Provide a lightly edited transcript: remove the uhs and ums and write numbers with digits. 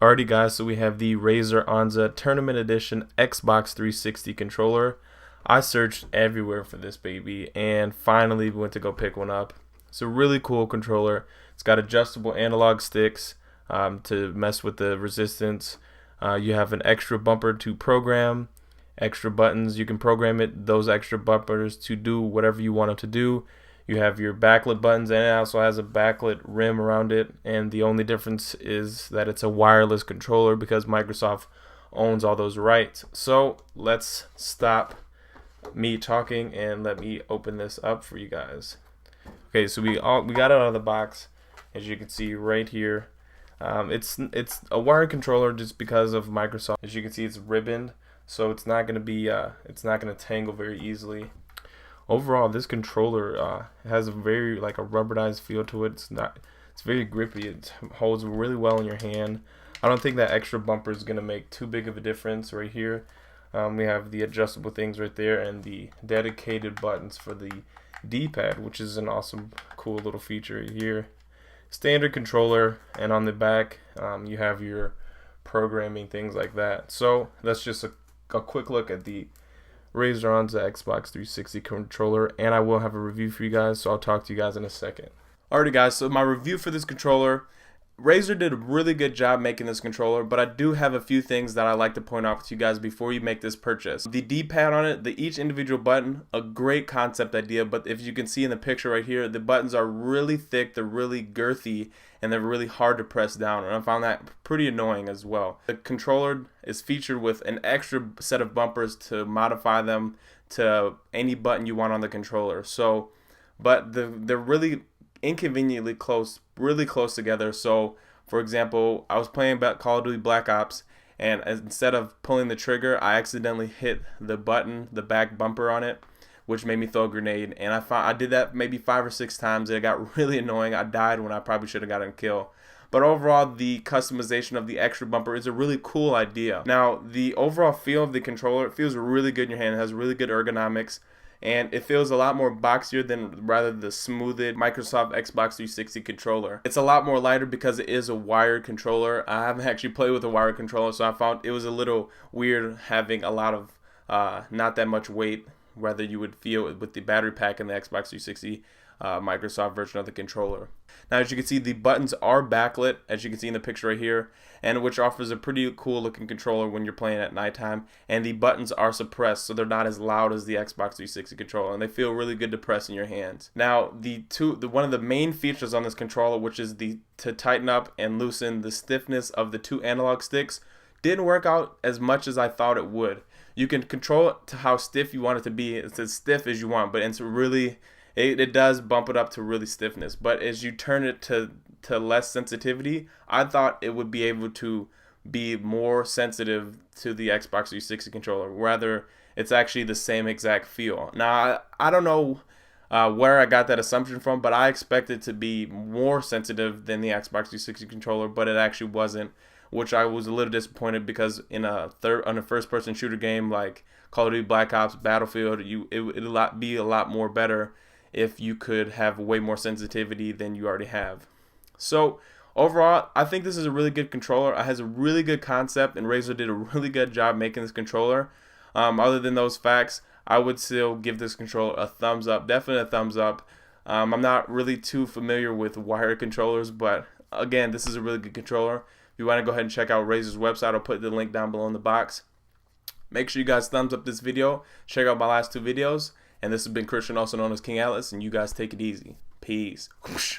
Alrighty guys, so we have the Razer Onza Tournament Edition Xbox 360 controller. I searched everywhere for this baby and finally went to go pick one up. It's a really cool controller. It's got adjustable analog sticks to mess with the resistance. You have an extra bumper to program, extra buttons. You can program those extra bumpers to do whatever you want them to do. You have your backlit buttons, and it also has a backlit rim around it, and the only difference is that it's a wireless controller because Microsoft owns all those rights. So let's stop me talking and let me open this up for you guys. Okay, so we got it out of the box, as you can see right here. It's a wired controller just because of Microsoft. As you can see, it's ribboned, so it's not going to tangle very easily. Overall, this controller has a very a rubberized feel to it. It's very grippy. It holds really well in your hand. I don't think that extra bumper is gonna make too big of a difference right here. We have the adjustable things right there and the dedicated buttons for the D-pad, which is an awesome, cool little feature here. Standard controller, and on the back you have your programming, things like that. So that's just a quick look at the Razer Onza Xbox 360 controller, and I will have a review for you guys, so I'll talk to you guys in a second. Alrighty guys, so my review for this controller, Razer did a really good job making this controller, but I do have a few things that I like to point out to you guys before you make this purchase. The D-pad on it, each individual button, a great concept idea, but if you can see in the picture right here, the buttons are really thick, they're really girthy, and they're really hard to press down, and I found that pretty annoying as well. The controller is featured with an extra set of bumpers to modify them to any button you want on the controller. So, but they're really inconveniently close, really close together. So for example, I was playing Call of Duty Black Ops, and instead of pulling the trigger, I accidentally hit the button, the back bumper on it, which made me throw a grenade, and I did that maybe 5 or 6 times, and it got really annoying. I died when I probably should have gotten a kill. But overall, the customization of the extra bumper is a really cool idea. Now, the overall feel of the controller, it feels really good in your hand. It has really good ergonomics, and it feels a lot more boxier than rather the smoothed Microsoft Xbox 360 controller. It's a lot more lighter because it is a wired controller. I haven't actually played with a wired controller, so I found it was a little weird having a lot of not that much weight, rather you would feel with the battery pack in the Xbox 360 Microsoft version of the controller. Now, as you can see, the buttons are backlit, as you can see in the picture right here, and which offers a pretty cool looking controller when you're playing at nighttime. And the buttons are suppressed, so they're not as loud as the Xbox 360 controller, and they feel really good to press in your hands. Now, one of the main features on this controller, which is to tighten up and loosen the stiffness of the 2 analog sticks, didn't work out as much as I thought it would. You can control it to how stiff you want it to be. It's as stiff as you want, but it's really, it does bump it up to really stiffness. But as you turn it to less sensitivity, I thought it would be able to be more sensitive to the Xbox 360 controller. Rather, it's actually the same exact feel. Now, I don't know where I got that assumption from, but I expected it to be more sensitive than the Xbox 360 controller, but it actually wasn't, which I was a little disappointed because on a first-person shooter game like Call of Duty Black Ops, Battlefield, it'd be a lot more better if you could have way more sensitivity than you already have. So overall, I think this is a really good controller. It has a really good concept, and Razer did a really good job making this controller. Other than those facts, I would still give this controller a thumbs up, definitely a thumbs up. I'm not really too familiar with wired controllers, but again, this is a really good controller. If you want to go ahead and check out Razer's website, I'll put the link down below in the box. Make sure you guys thumbs up this video. Check out my last 2 videos. And this has been Christian, also known as King.atlas, and you guys take it easy. Peace. Whoosh.